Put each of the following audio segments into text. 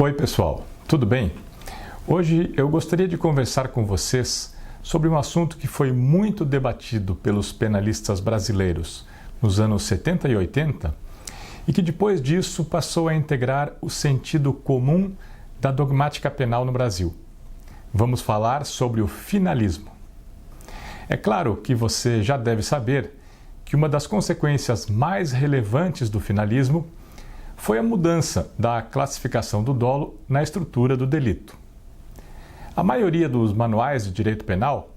Oi pessoal, tudo bem? Hoje eu gostaria de conversar com vocês sobre um assunto que foi muito debatido pelos penalistas brasileiros nos anos 70 e 80 e que depois disso passou a integrar o sentido comum da dogmática penal no Brasil. Vamos falar sobre o finalismo. É claro que você já deve saber que uma das consequências mais relevantes do finalismo foi a mudança da classificação do dolo na estrutura do delito. A maioria dos manuais de direito penal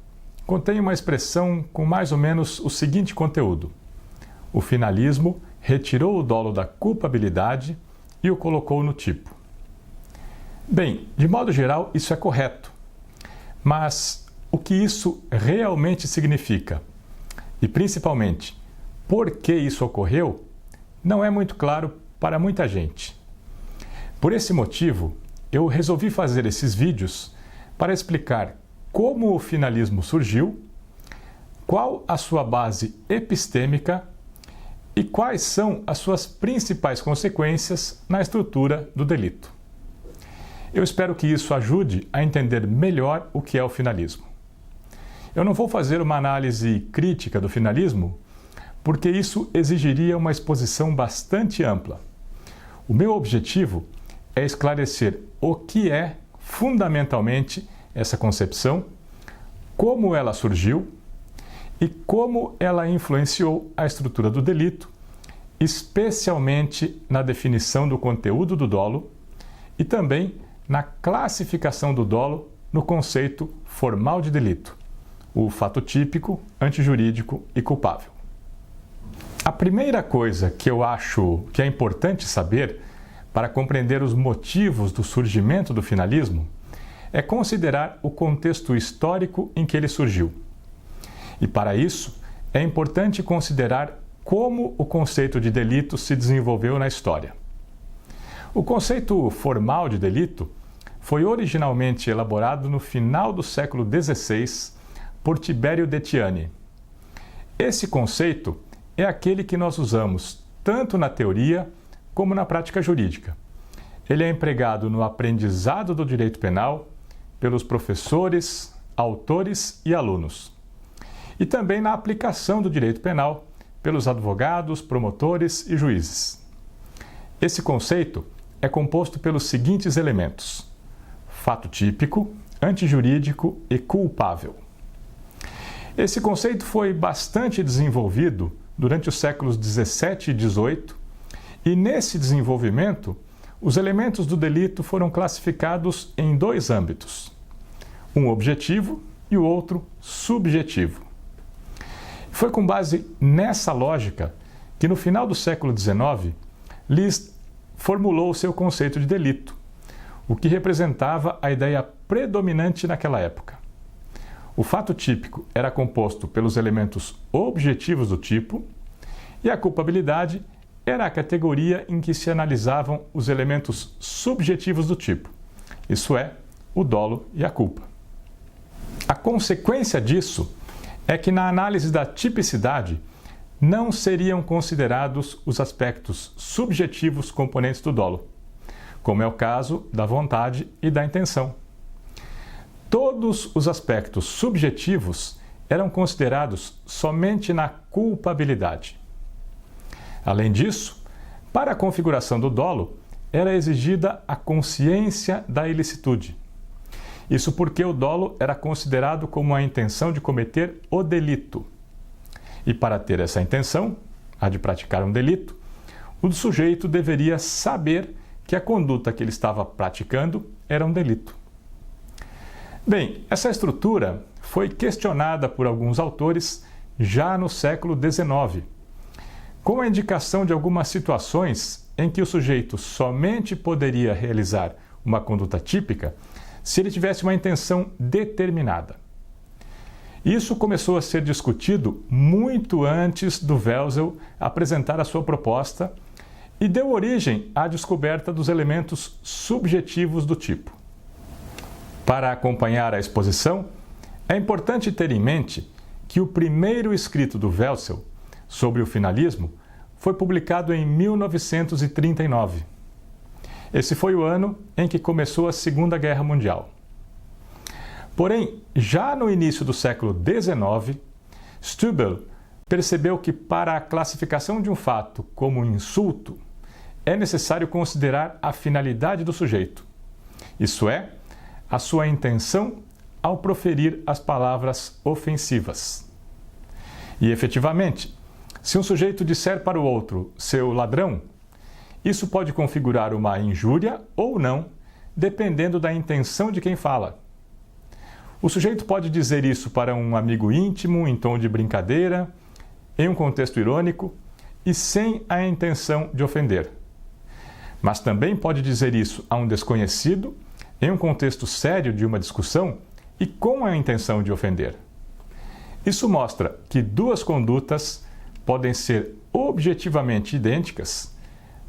contém uma expressão com mais ou menos o seguinte conteúdo: o finalismo retirou o dolo da culpabilidade e o colocou no tipo. Bem, de modo geral, isso é correto. Mas o que isso realmente significa? E principalmente, por que isso ocorreu? Não é muito claro para muita gente. Por esse motivo, eu resolvi fazer esses vídeos para explicar como o finalismo surgiu, qual a sua base epistêmica e quais são as suas principais consequências na estrutura do delito. Eu espero que isso ajude a entender melhor o que é o finalismo. Eu não vou fazer uma análise crítica do finalismo, porque isso exigiria uma exposição bastante ampla. O meu objetivo é esclarecer o que é, fundamentalmente, essa concepção, como ela surgiu e como ela influenciou a estrutura do delito, especialmente na definição do conteúdo do dolo e também na classificação do dolo no conceito formal de delito, o fato típico, antijurídico e culpável. A primeira coisa que eu acho que é importante saber para compreender os motivos do surgimento do finalismo é considerar o contexto histórico em que ele surgiu. E para isso, é importante considerar como o conceito de delito se desenvolveu na história. O conceito formal de delito foi originalmente elaborado no final do século XVI por Tibério Detiani. Esse conceito é aquele que nós usamos tanto na teoria como na prática jurídica. Ele é empregado no aprendizado do direito penal pelos professores, autores e alunos. E também na aplicação do direito penal pelos advogados, promotores e juízes. Esse conceito é composto pelos seguintes elementos: fato típico, antijurídico e culpável. Esse conceito foi bastante desenvolvido durante os séculos 17 e 18, e nesse desenvolvimento, os elementos do delito foram classificados em dois âmbitos, um objetivo e o outro subjetivo. Foi com base nessa lógica que no final do século XIX, List formulou o seu conceito de delito, o que representava a ideia predominante naquela época. O fato típico era composto pelos elementos objetivos do tipo e a culpabilidade era a categoria em que se analisavam os elementos subjetivos do tipo, isso é, o dolo e a culpa. A consequência disso é que na análise da tipicidade não seriam considerados os aspectos subjetivos componentes do dolo, como é o caso da vontade e da intenção. Todos os aspectos subjetivos eram considerados somente na culpabilidade. Além disso, para a configuração do dolo, era exigida a consciência da ilicitude. Isso porque o dolo era considerado como a intenção de cometer o delito. E para ter essa intenção, a de praticar um delito, o sujeito deveria saber que a conduta que ele estava praticando era um delito. Bem, essa estrutura foi questionada por alguns autores já no século XIX, com a indicação de algumas situações em que o sujeito somente poderia realizar uma conduta típica se ele tivesse uma intenção determinada. Isso começou a ser discutido muito antes do Welsel apresentar a sua proposta e deu origem à descoberta dos elementos subjetivos do tipo. Para acompanhar a exposição, é importante ter em mente que o primeiro escrito do Welsel sobre o finalismo foi publicado em 1939. Esse foi o ano em que começou a Segunda Guerra Mundial. Porém, já no início do século XIX, Stubble percebeu que para a classificação de um fato como insulto, é necessário considerar a finalidade do sujeito, isso é, a sua intenção ao proferir as palavras ofensivas. E efetivamente, se um sujeito disser para o outro, seu ladrão, isso pode configurar uma injúria ou não, dependendo da intenção de quem fala. O sujeito pode dizer isso para um amigo íntimo, em tom de brincadeira, em um contexto irônico e sem a intenção de ofender. Mas também pode dizer isso a um desconhecido, em um contexto sério de uma discussão e com a intenção de ofender. Isso mostra que duas condutas podem ser objetivamente idênticas,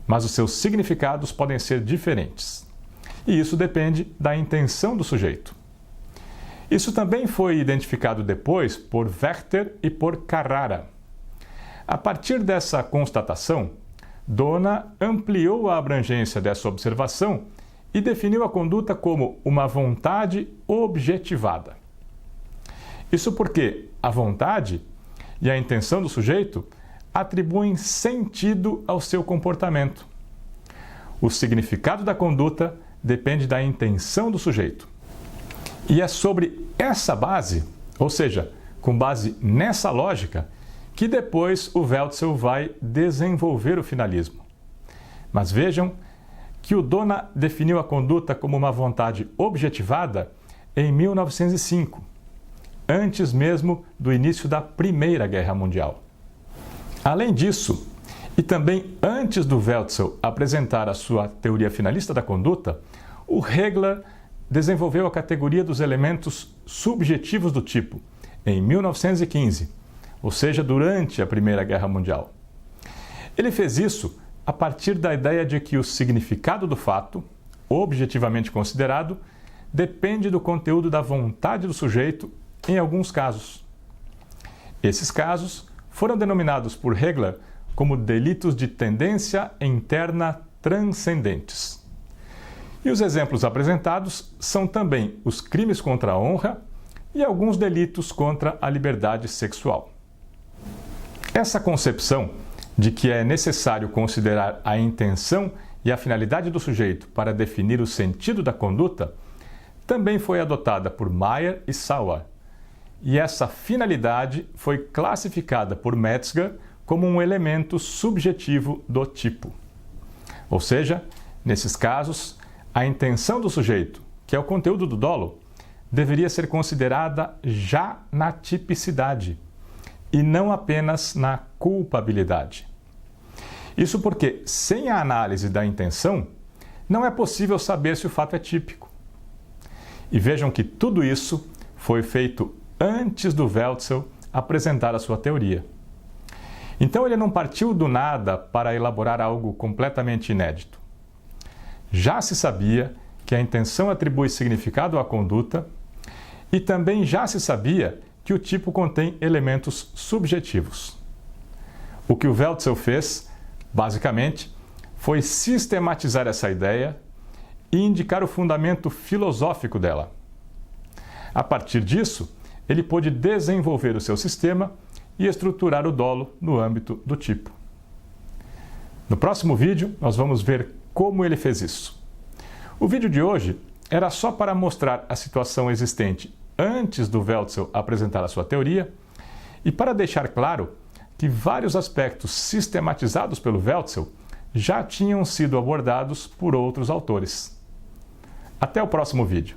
mas os seus significados podem ser diferentes. E isso depende da intenção do sujeito. Isso também foi identificado depois por Werther e por Carrara. A partir dessa constatação, Dona ampliou a abrangência dessa observação e definiu a conduta como uma vontade objetivada. Isso porque a vontade e a intenção do sujeito atribuem sentido ao seu comportamento. O significado da conduta depende da intenção do sujeito. E é sobre essa base, ou seja, com base nessa lógica, que depois o Weltzel vai desenvolver o finalismo. Mas vejam que o Dona definiu a conduta como uma vontade objetivada em 1905, antes mesmo do início da Primeira Guerra Mundial. Além disso, e também antes do Weltzel apresentar a sua teoria finalista da conduta, o Hegler desenvolveu a categoria dos elementos subjetivos do tipo, em 1915, ou seja, durante a Primeira Guerra Mundial. Ele fez isso a partir da ideia de que o significado do fato, objetivamente considerado, depende do conteúdo da vontade do sujeito em alguns casos. Esses casos foram denominados por Hegler como delitos de tendência interna transcendentes. E os exemplos apresentados são também os crimes contra a honra e alguns delitos contra a liberdade sexual. Essa concepção de que é necessário considerar a intenção e a finalidade do sujeito para definir o sentido da conduta também foi adotada por Meyer e Sauer, e essa finalidade foi classificada por Metzger como um elemento subjetivo do tipo. Ou seja, nesses casos, a intenção do sujeito, que é o conteúdo do dolo, deveria ser considerada já na tipicidade e não apenas na culpabilidade. Isso porque, sem a análise da intenção, não é possível saber se o fato é típico. E vejam que tudo isso foi feito antes do Weltzel apresentar a sua teoria. Então ele não partiu do nada para elaborar algo completamente inédito. Já se sabia que a intenção atribui significado à conduta e também já se sabia que o tipo contém elementos subjetivos. O que o Weltzel fez, basicamente, foi sistematizar essa ideia e indicar o fundamento filosófico dela. A partir disso, ele pôde desenvolver o seu sistema e estruturar o dolo no âmbito do tipo. No próximo vídeo, nós vamos ver como ele fez isso. O vídeo de hoje era só para mostrar a situação existente antes do Weltzel apresentar a sua teoria e para deixar claro que vários aspectos sistematizados pelo Weltzel já tinham sido abordados por outros autores. Até o próximo vídeo.